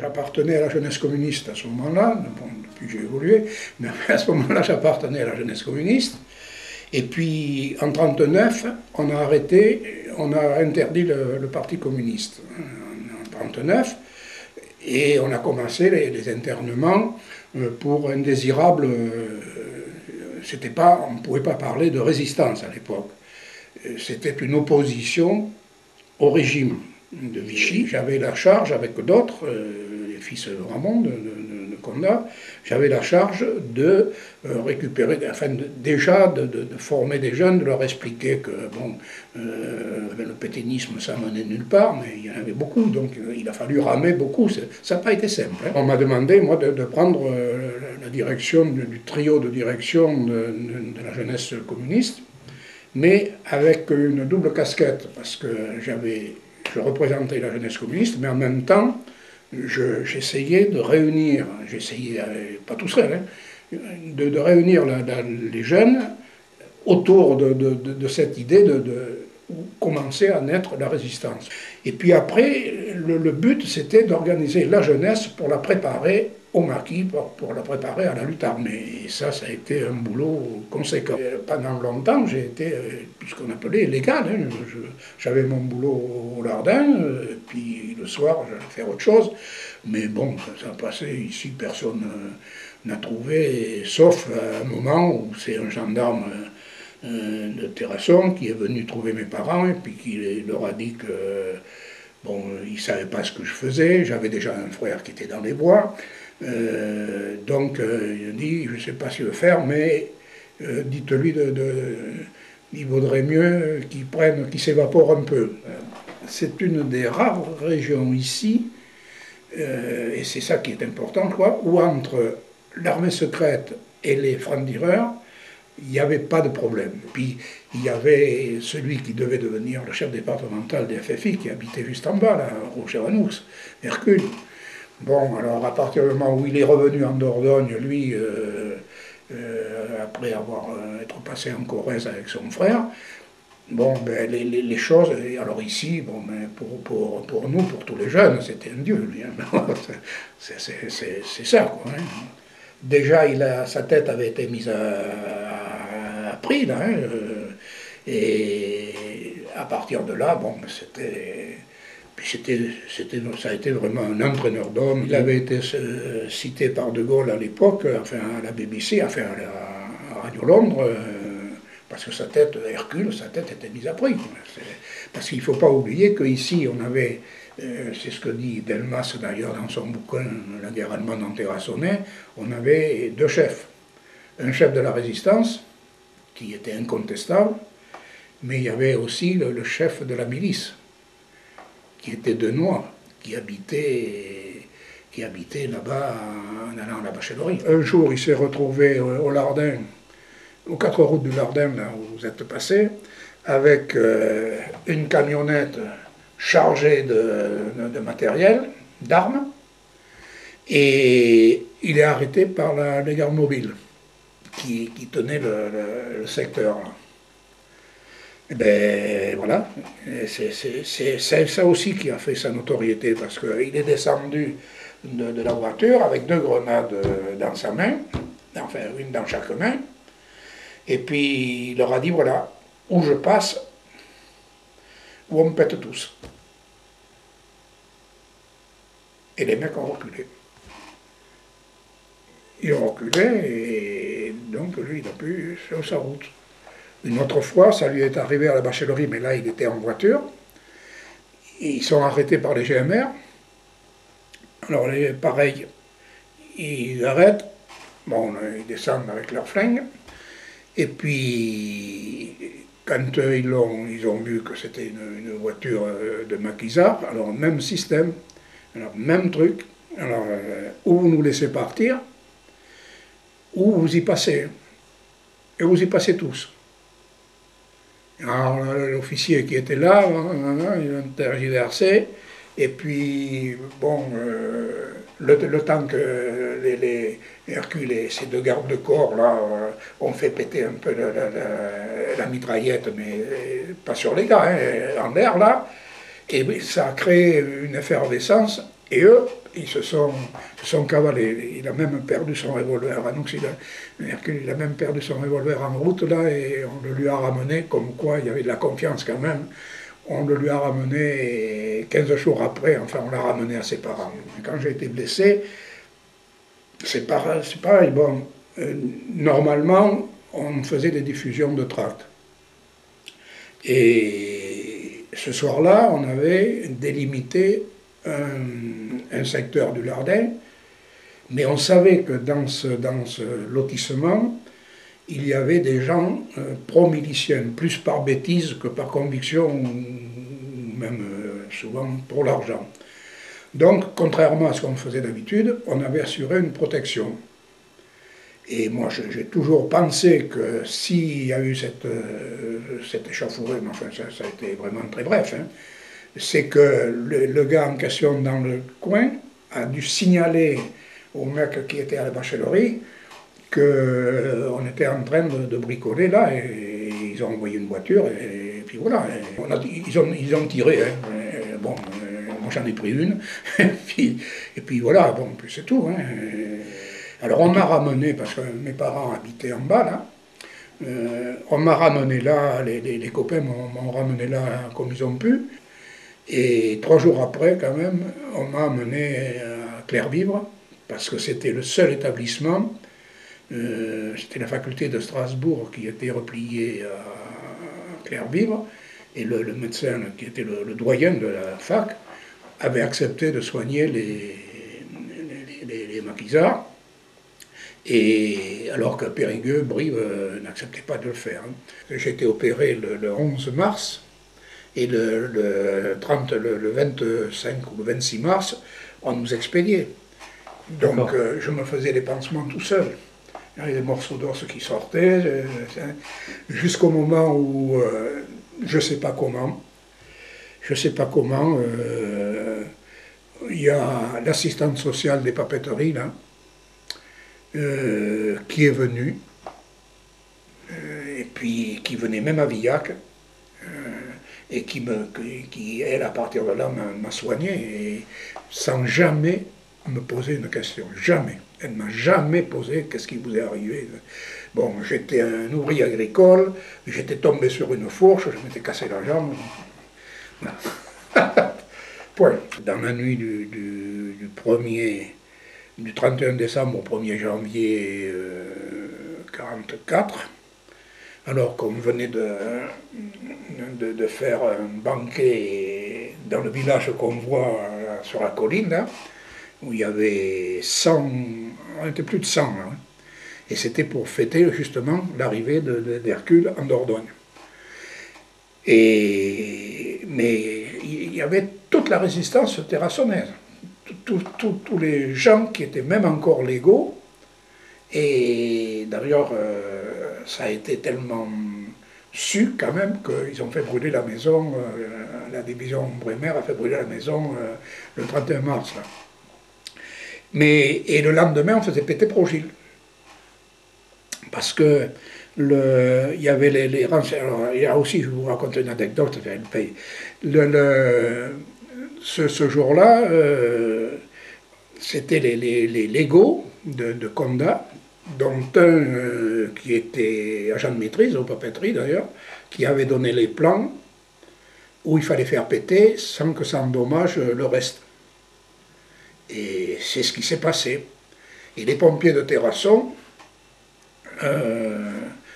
j'appartenais à la jeunesse communiste à ce moment-là, bon, depuis j'ai évolué, mais à ce moment-là j'appartenais à la jeunesse communiste. Et puis en 1939, on a interdit le Parti communiste, en 1939, et on a commencé les internements pour indésirables. On ne pouvait pas parler de résistance à l'époque. C'était une opposition au régime de Vichy. J'avais la charge, avec d'autres, les fils de Ramon, de Condat, j'avais la charge de récupérer, enfin déjà de former des jeunes, de leur expliquer que bon, le pétainisme ça menait nulle part, mais il y en avait beaucoup, donc il a fallu ramer beaucoup. Ça n'a pas été simple. Hein. On m'a demandé, moi, de prendre la direction du trio de direction de la jeunesse communiste, mais avec une double casquette, parce que je représentais la jeunesse communiste, mais en même temps, j'essayais de réunir, pas tout seul, hein, de réunir les jeunes autour de cette idée de commencer à naître la résistance. Et puis après, le but, c'était d'organiser la jeunesse pour la préparer au maquis, pour la préparer à la lutte armée. Et ça a été un boulot conséquent. Pendant longtemps, j'ai été ce qu'on appelait légal. Hein. J'avais mon boulot au Lardin, puis le soir, j'allais faire autre chose. Mais bon, ça a passé ici, personne n'a trouvé, sauf à un moment où c'est un gendarme de Terrasson qui est venu trouver mes parents et puis qui leur a dit que bon, il ne savait pas ce que je faisais, j'avais déjà un frère qui était dans les bois, donc il a dit, je ne sais pas ce qu'il veut faire, mais dites-lui il vaudrait mieux qu'il s'évapore un peu. C'est une des rares régions ici, et c'est ça qui est important, quoi, où entre l'armée secrète et les francs-tireurs, il n'y avait pas de problème. Puis il y avait celui qui devait devenir le chef départemental des FFI qui habitait juste en bas, là, Roger Vanous, Hercule. Bon, alors à partir du moment où il est revenu en Dordogne, lui, après être passé en Corrèze avec son frère, bon, ben, les choses, alors ici, bon, ben, pour nous, pour tous les jeunes, c'était un dieu, lui. Hein. C'est ça, quoi. Hein. Déjà, sa tête avait été mise à prix, là, hein, et à partir de là, bon, ça a été vraiment un entraîneur d'hommes. Il avait été cité par De Gaulle à l'époque, enfin à la BBC, enfin à Radio Londres, parce que sa tête, Hercule, sa tête était mise à prix. Parce qu'il ne faut pas oublier qu'ici, on avait, c'est ce que dit Delmas d'ailleurs dans son bouquin La guerre allemande en terrassonnais, on avait deux chefs. Un chef de la résistance, qui était incontestable, mais il y avait aussi le chef de la milice, qui était Denois, qui habitait là-bas en allant à la bachelerie. Un jour, il s'est retrouvé au Lardin, aux 4 routes du Lardin, là où vous êtes passé, avec une camionnette chargée de matériel, d'armes, et il est arrêté par les gardes mobiles qui tenaient le secteur. Là. Et ben voilà, c'est ça aussi qui a fait sa notoriété, parce qu'il est descendu de la voiture avec 2 grenades dans sa main, enfin une dans chaque main, et puis il leur a dit voilà, où je passe, où on me pète tous. Et les mecs ont reculé. Ils ont reculé et donc lui il a pu sur sa route. Une autre fois, ça lui est arrivé à la bachelerie, mais là il était en voiture. Ils sont arrêtés par les GMR. Alors pareil, ils arrêtent, bon, ils descendent avec leurs flingues. Et puis, quand ils ont vu que c'était une voiture de maquisard, alors même système, alors même truc, alors ou vous nous laissez partir, ou vous y passez. Et vous y passez tous. Alors l'officier qui était là, il a tergiversé, et puis, bon, le temps que les Hercule et ces 2 gardes de corps là ont fait péter un peu la mitraillette, mais pas sur les gars, hein, en l'air là, et ça a créé une effervescence, et eux, ils se sont cavalés. Il a même perdu son revolver. Donc Hercule, il a même perdu son revolver en route, là, et on le lui a ramené, comme quoi il y avait de la confiance quand même. On le lui a ramené 15 jours après, enfin on l'a ramené à ses parents. Quand j'ai été blessé, c'est pareil. Bon, normalement, on faisait des diffusions de tracts. Et ce soir-là, on avait délimité un secteur du Lardin, mais on savait que dans ce lotissement, il y avait des gens pro-miliciens, plus par bêtise que par conviction, ou même souvent pour l'argent. Donc, contrairement à ce qu'on faisait d'habitude, on avait assuré une protection. Et moi, j'ai toujours pensé que s'il y a eu cette échauffourée, mais enfin ça a été vraiment très bref, hein, c'est que le gars en question dans le coin a dû signaler au mec qui était à la bachellerie qu'on était en train de bricoler là, et ils ont envoyé une voiture, et puis voilà, ils ont tiré, hein, bon, moi j'en ai pris une, et puis voilà, bon, puis c'est tout. Hein. Alors on m'a ramené, parce que mes parents habitaient en bas là, on m'a ramené là, les copains m'ont ramené là comme ils ont pu, et 3 jours après quand même, on m'a amené à Clairvivre, parce que c'était le seul établissement, c'était la faculté de Strasbourg qui était repliée à Clairvivre, et le médecin qui était le doyen de la fac avait accepté de soigner les maquisards. Et alors que Périgueux, Brive n'acceptait pas de le faire. J'ai été opéré le 11 mars, et le 25 ou le 26 mars, on nous expédiait. Donc je me faisais les pansements tout seul. Il y avait des morceaux d'os qui sortaient, jusqu'au moment où, je ne sais pas comment, il y a l'assistante sociale des papeteries, là, qui est venue, et puis qui venait même à Villac, et qui, elle, à partir de là, m'a soigné, et sans jamais me poser une question. Jamais. Elle ne m'a jamais posé qu'est-ce qui vous est arrivé. Bon, j'étais un ouvrier agricole, j'étais tombé sur une fourche, je m'étais cassé la jambe. Point. Dans la nuit du 31 décembre au 1er janvier 1944, alors qu'on venait de faire un banquet dans le village qu'on voit sur la colline, là, où il y avait 100, on était plus de 100, hein, et c'était pour fêter justement l'arrivée d'Hercule en Dordogne. Mais il y avait toute la résistance terrassonnaise, tous les gens qui étaient même encore légaux, et d'ailleurs ça a été tellement su quand même qu'ils ont fait brûler la maison, la division Bremer a fait brûler la maison le 31 mars. Là. Et le lendemain, on faisait péter Progil. Parce que il y avait les renseignements. Il y a aussi, je vais vous raconter une anecdote, ce jour-là, c'était les légaux de Condat, dont un qui était agent de maîtrise, aux papeteries d'ailleurs, qui avait donné les plans où il fallait faire péter sans que ça endommage le reste. Et c'est ce qui s'est passé. Et les pompiers de Terrasson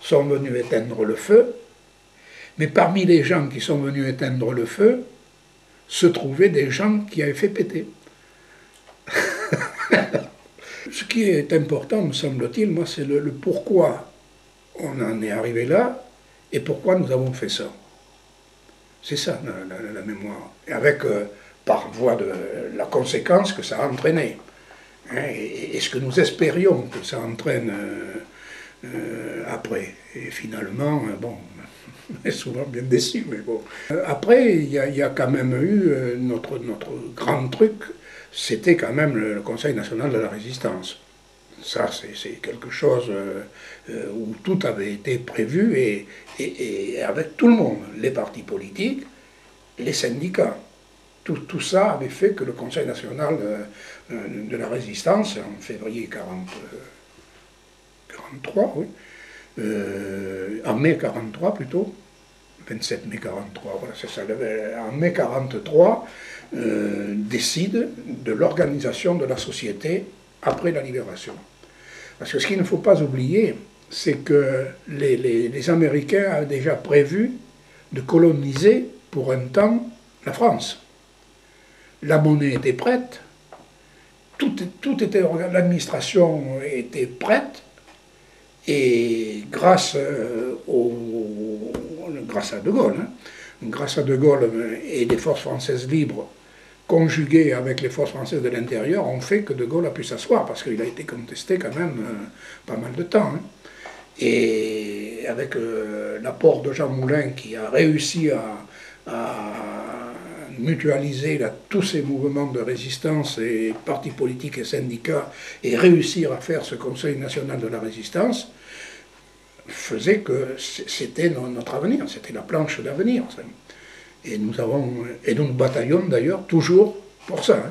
sont venus éteindre le feu, mais parmi les gens qui sont venus éteindre le feu, se trouvaient des gens qui avaient fait péter. Ce qui est important, me semble-t-il, moi, c'est le pourquoi on en est arrivé là et pourquoi nous avons fait ça. C'est ça, la mémoire. Et avec, par voie de la conséquence que ça a entraîné. Hein, et ce que nous espérions que ça entraîne après. Et finalement, bon, on est souvent bien déçus, mais bon. Après, il y a quand même eu notre grand truc, c'était quand même le Conseil national de la résistance. Ça, c'est quelque chose où tout avait été prévu et avec tout le monde, les partis politiques, les syndicats. tout ça avait fait que le Conseil national de la résistance, en février 43, oui, en mai 43 plutôt, 27 mai 43, voilà, c'est ça, en mai 43, décide de l'organisation de la société après la libération. Parce que ce qu'il ne faut pas oublier, c'est que les Américains avaient déjà prévu de coloniser pour un temps la France. La monnaie était prête, tout était, l'administration était prête, et grâce à De Gaulle, grâce à De Gaulle et les forces françaises libres, conjuguées avec les forces françaises de l'intérieur, ont fait que De Gaulle a pu s'asseoir, parce qu'il a été contesté quand même pas mal de temps. Et avec l'apport de Jean Moulin, qui a réussi à mutualiser tous ces mouvements de résistance et partis politiques et syndicats, et réussir à faire ce Conseil national de la résistance, faisait que c'était notre avenir, c'était la planche d'avenir. Et nous nous bataillons d'ailleurs toujours pour ça.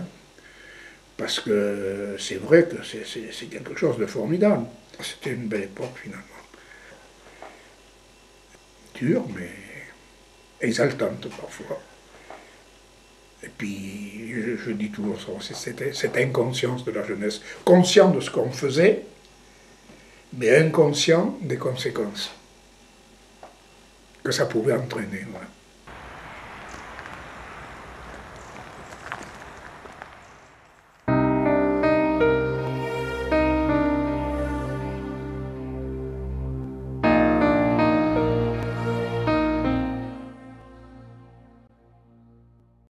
Parce que c'est vrai que c'est quelque chose de formidable. C'était une belle époque finalement. Dure, mais exaltante parfois. Et puis, je dis toujours ça, c'était cette inconscience de la jeunesse, conscient de ce qu'on faisait, mais inconscient des conséquences que ça pouvait entraîner. Voilà.